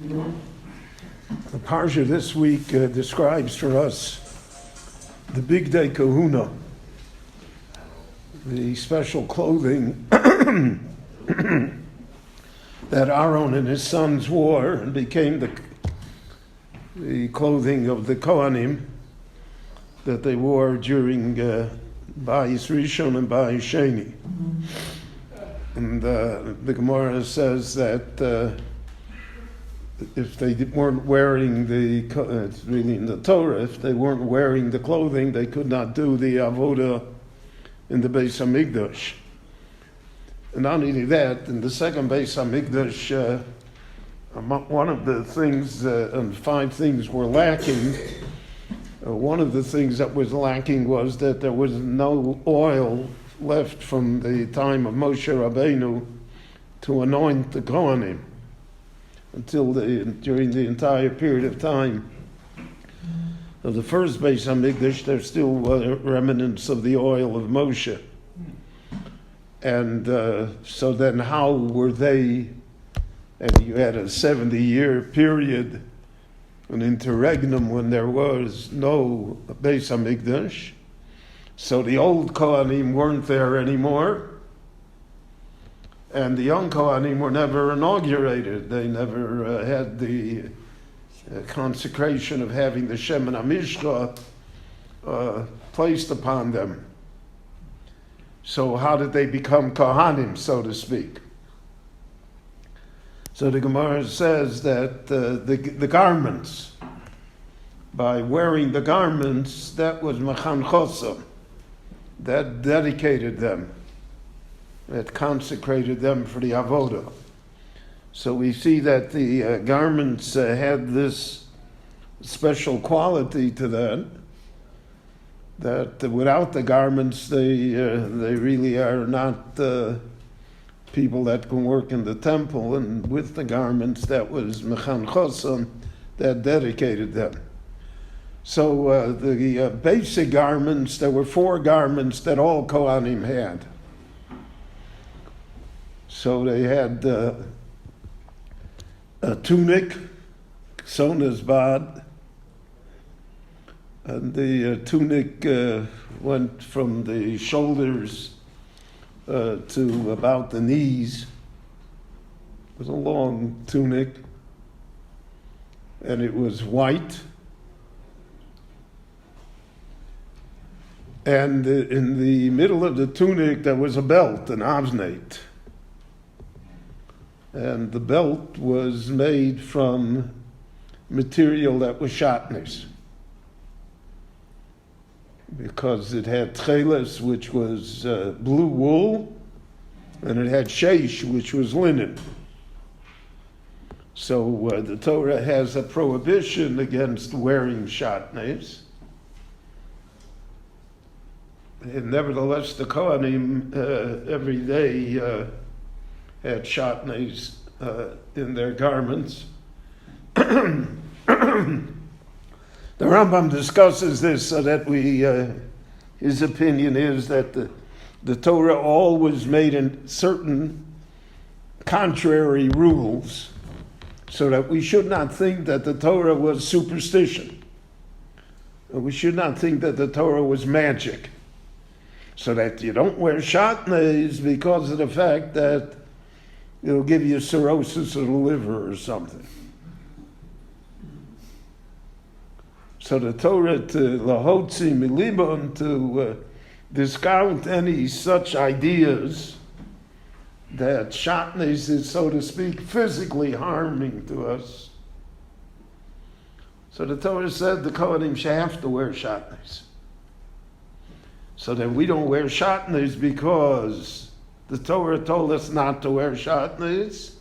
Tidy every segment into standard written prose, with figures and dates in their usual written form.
The parsha this week describes for us the big day kahuna, the special clothing that Aaron and his sons wore and became the clothing of the Kohanim that they wore during Bayis Rishon and Bayis Sheni. And the Gemara says that if they weren't wearing it's really in the Torah, if they weren't wearing the clothing, they could not do the avodah in the Beis Hamikdash. And not only that, in the second Beis Hamikdash, one of the things, and 5 things were lacking. One of the things that was lacking was that there was no oil left from the time of Moshe Rabbeinu to anoint the Kohanim until during the entire period of time of the first Beis Hamikdash. There's still remnants of the oil of Moshe. And so then how were they, and you had a 70-year period, an interregnum when there was no Beis Hamikdash, so the old Kohanim weren't there anymore, and the young Kohanim were never inaugurated. They never had the consecration of having the Shemen HaMishcha placed upon them. So how did they become Kohanim, so to speak? So the Gemara says that the garments, by wearing the garments, that was Machan Chosa, that dedicated them, that consecrated them for the avodah. So we see that the garments had this special quality to them, that without the garments they really are not people that can work in the temple, and with the garments that was Mechan Chosan that dedicated them. So the basic garments, there were 4 garments that all Kohanim had. So they had a tunic, Sona's Bad, and the tunic went from the shoulders to about the knees. It was a long tunic, and it was white. And in the middle of the tunic there was a belt, an avnate. And the belt was made from material that was shatnez, because it had tcheles, which was blue wool, and it had sheish, which was linen. So the Torah has a prohibition against wearing shatnez. And nevertheless, the Kohanim every day had shatnez in their garments. The Rambam discusses this so that his opinion is that the Torah always made in certain contrary rules so that we should not think that the Torah was superstition. We should not think that the Torah was magic. So that you don't wear shatnez because of the fact that it'll give you cirrhosis of the liver or something. So the Torah to lahotzi milibon, to discount any such ideas that shatnez is, so to speak, physically harming to us. So the Torah said the Kohanim should have to wear shatnez. So that we don't wear shatnez because the Torah told us not to wear shatnez,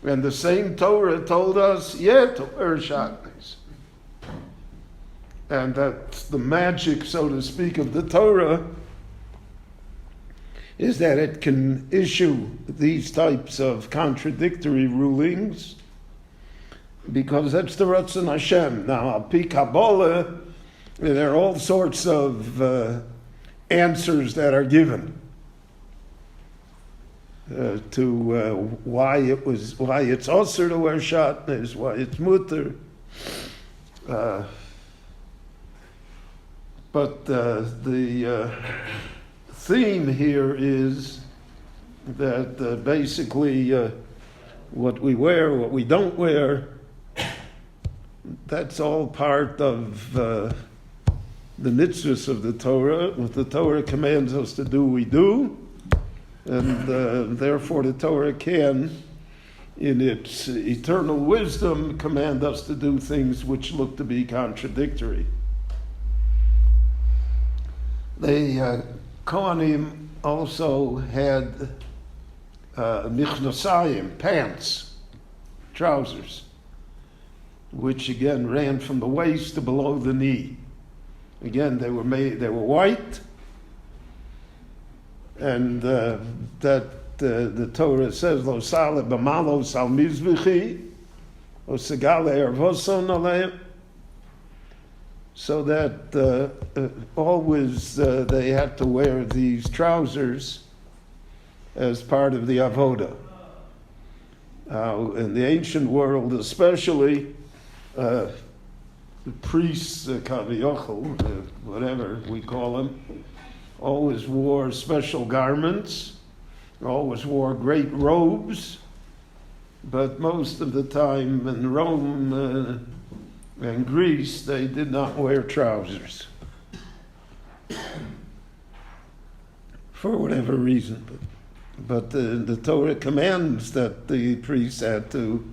and the same Torah told us, to wear shatnez. And that's the magic, so to speak, of the Torah, is that it can issue these types of contradictory rulings, because that's the Ratzon Hashem. Now, al pi Kabbalah, there are all sorts of answers that are given. to why it's also to wear shatnez, why it's mutter. But the theme here is that basically what we wear, what we don't wear, that's all part of the mitzvahs of the Torah. What the Torah commands us to do, we do. And therefore the Torah can, in its eternal wisdom, command us to do things which look to be contradictory. The Kohanim also had michnasayim, pants, trousers, which again ran from the waist to below the knee. Again, they were white, and that the Torah says, "Lo saleh b'malos al mizbechi, o segale ervoson aleim." So that always they had to wear these trousers as part of the avoda. In the ancient world, especially, the priests, kaviochel, whatever we call them, always wore special garments, always wore great robes, but most of the time in Rome and Greece, they did not wear trousers for whatever reason. But the Torah commands that the priests had to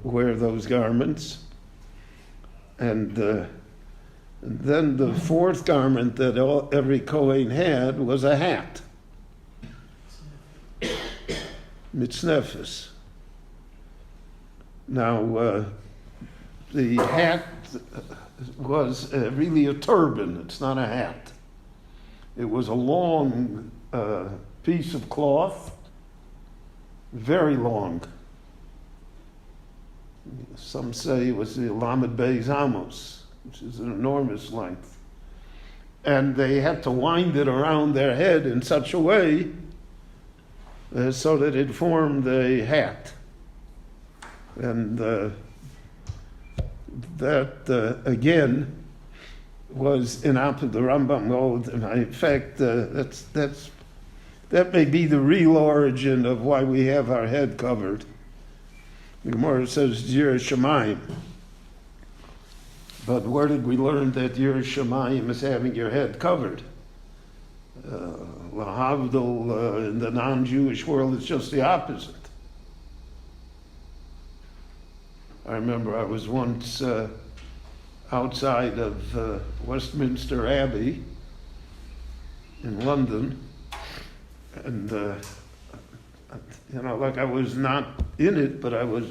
wear those garments. And then the fourth garment that every cohen had was a hat, mitznefes. Now, the hat was really a turban. It's not a hat. It was a long piece of cloth, very long. Some say it was the Lamed Beis Amos, which is an enormous length. And they had to wind it around their head in such a way so that it formed a hat. And that again was in opposite the Rambam mode, and in fact that may be the real origin of why we have our head covered. The Gemara says Yireh Shamayim, but where did we learn that Yireh Shamayim is having your head covered? Lahavdil, in the non-Jewish world, it's just the opposite. I remember I was once outside of Westminster Abbey in London, and like I was not in it, but I was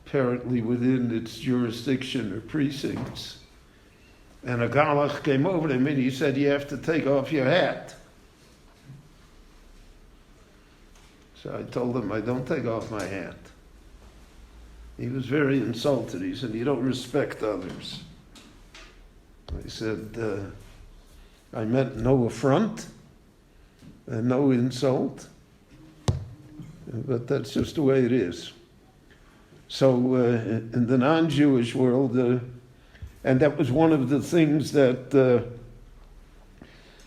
apparently within its jurisdiction or precincts. And a galach came over to me and he said, "You have to take off your hat." So I told him, "I don't take off my hat." He was very insulted. He said, "You don't respect others." I said, I meant no affront and no insult, but that's just the way it is. So in the non-Jewish world, and that was one of the things that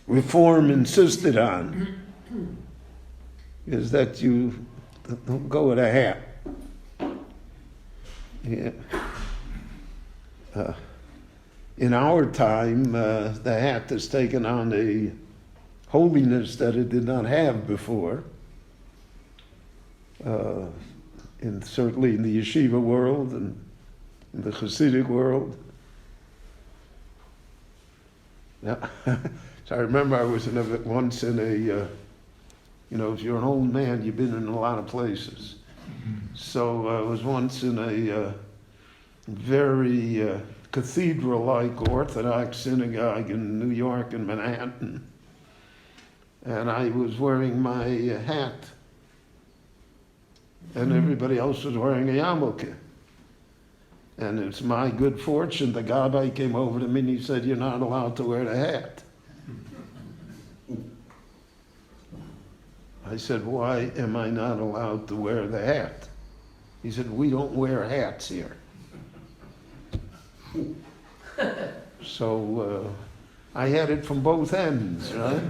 Reform insisted on, is that you don't go with a hat. Yeah. In our time, the hat has taken on a holiness that it did not have before. Certainly in the yeshiva world and in the Hasidic world. Yeah. So I remember I was once in a, if you're an old man, you've been in a lot of places. So I was once in a very cathedral-like Orthodox synagogue in New York and Manhattan. And I was wearing my hat. And everybody else was wearing a yarmulke. And it's my good fortune, the gabbai came over to me and he said, "You're not allowed to wear the hat." I said, why am I not allowed to wear the hat? He said, we don't wear hats here. So I had it from both ends, right?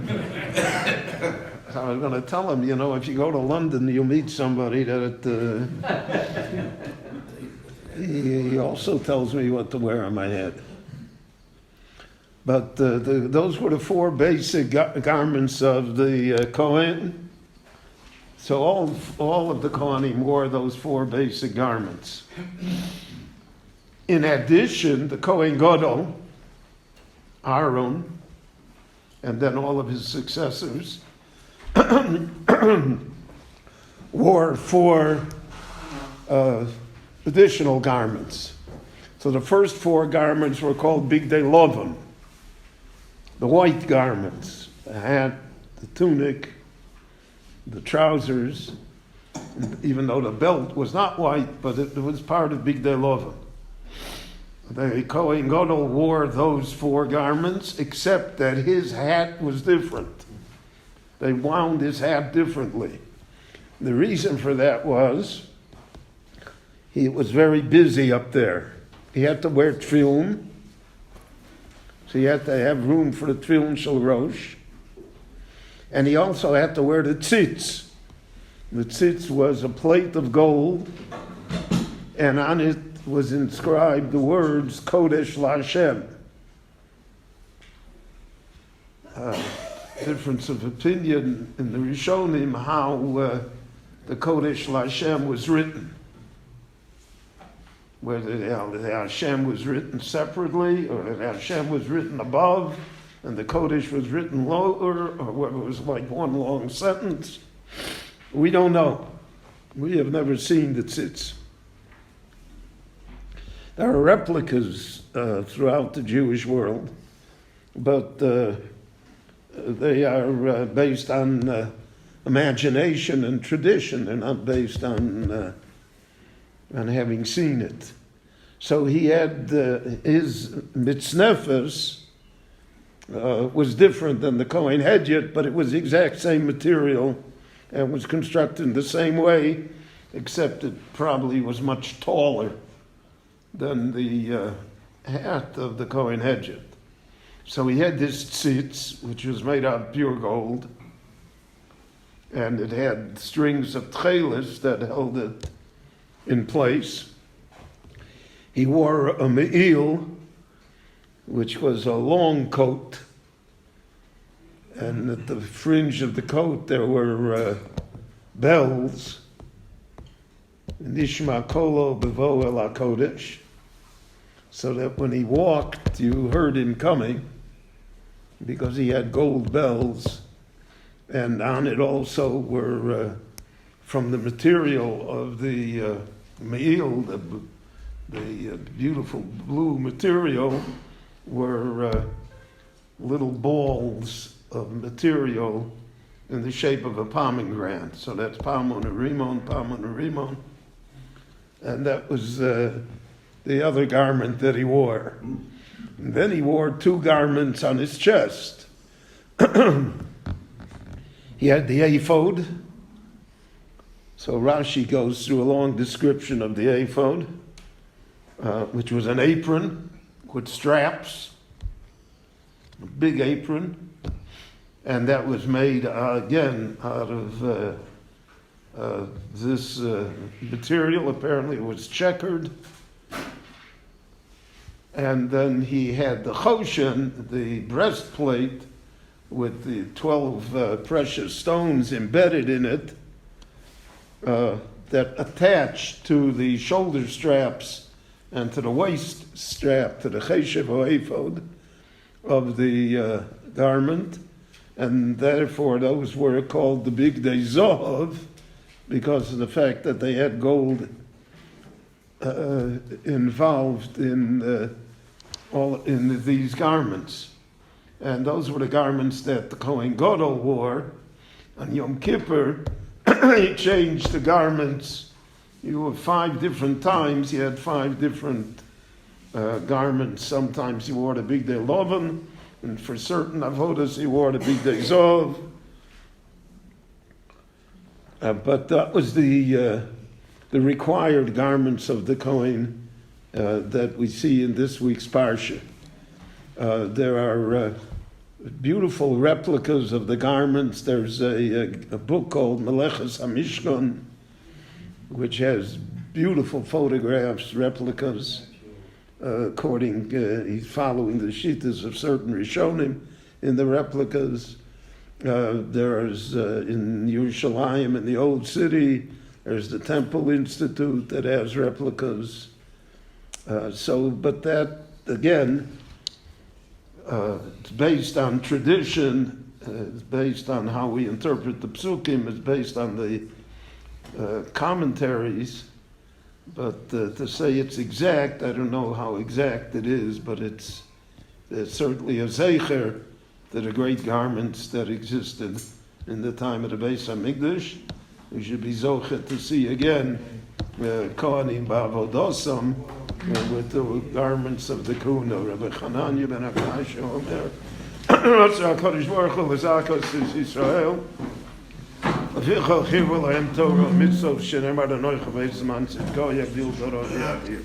So I was going to tell him, if you go to London, you'll meet somebody that he also tells me what to wear on my head. But those were the four basic garments of the cohen. So all of the Kohanim wore those four basic garments. In addition, the Kohen Gadol, Aaron, and then all of his successors, wore four additional garments. So the first four garments were called Bigdei Lovan, the white garments, the hat, the tunic, the trousers, even though the belt was not white, but it was part of Bigdei Lovan. The Kohen Gadol wore those four garments, except that his hat was different. They wound his hat differently. The reason for that was he was very busy up there. He had to wear tefillin, so he had to have room for the tefillin shel rosh. And he also had to wear the tzitz. The tzitz was a plate of gold, and on it was inscribed the words Kodesh LaHashem. Difference of opinion in the Rishonim how the Kodesh LaHashem was written. Whether the Hashem was written separately, or the Hashem was written above, and the Kodesh was written lower, or whether it was like one long sentence. We don't know. We have never seen the tzitz. There are replicas throughout the Jewish world, but they are based on imagination and tradition. They're not based on having seen it. So he had his mitznefes was different than the Kohen Hedjit, but it was the exact same material and was constructed in the same way, except it probably was much taller than the hat of the Kohen Hedjit. So he had this tzitz, which was made out of pure gold, and it had strings of tchelis that held it in place. He wore a me'il, which was a long coat, and at the fringe of the coat there were bells, Nishma Kolo Bevo El HaKodesh, so that when he walked, you heard him coming, because he had gold bells, and on it also were, from the material of the me'il, the beautiful blue material, were little balls of material in the shape of a pomegranate. So that's palmon rimon. And that was the other garment that he wore. And then he wore two garments on his chest. He had the ephod. So Rashi goes through a long description of the ephod, which was an apron with straps, a big apron, and that was made again out of this material. Apparently it was checkered. And then he had the choshen, the breastplate, with the 12 precious stones embedded in it, that attached to the shoulder straps and to the waist strap, to the cheshev or ephod of the garment, and therefore those were called the Bigdei Zohav because of the fact that they had gold involved in these garments. And those were the garments that the Kohen Gadol wore. On Yom Kippur, he changed the garments. You were 5 different times. He had 5 different garments. Sometimes he wore the Bigdei Lovan, and for certain avodas he wore the Bigdei Zohav. But that was the required garments of the cohen that we see in this week's parsha. There are beautiful replicas of the garments. There's a book called Meleches HaMishkan, which has beautiful photographs, replicas. He's following the shittas of certain Rishonim in the replicas. There's in Yerushalayim, in the Old City, there's the Temple Institute that has replicas. But that, again, it's based on tradition, it's based on how we interpret the psukim, it's based on the commentaries. But to say it's exact, I don't know how exact it is, but it's certainly a zeicher to the great garments that existed in the time of the Beis HaMikdash. We should be zochet to see again Kohanim ba'avodosam with the garments of the Kuna. Rabbi Chananya ben Akash Omer, Ratzah HaKadosh Baruch Hu v'zakos Yisrael. Avichal chivu lahem Torah mitzvot shenemar Adonai chavei zman tzidko yagdil Torah yavir.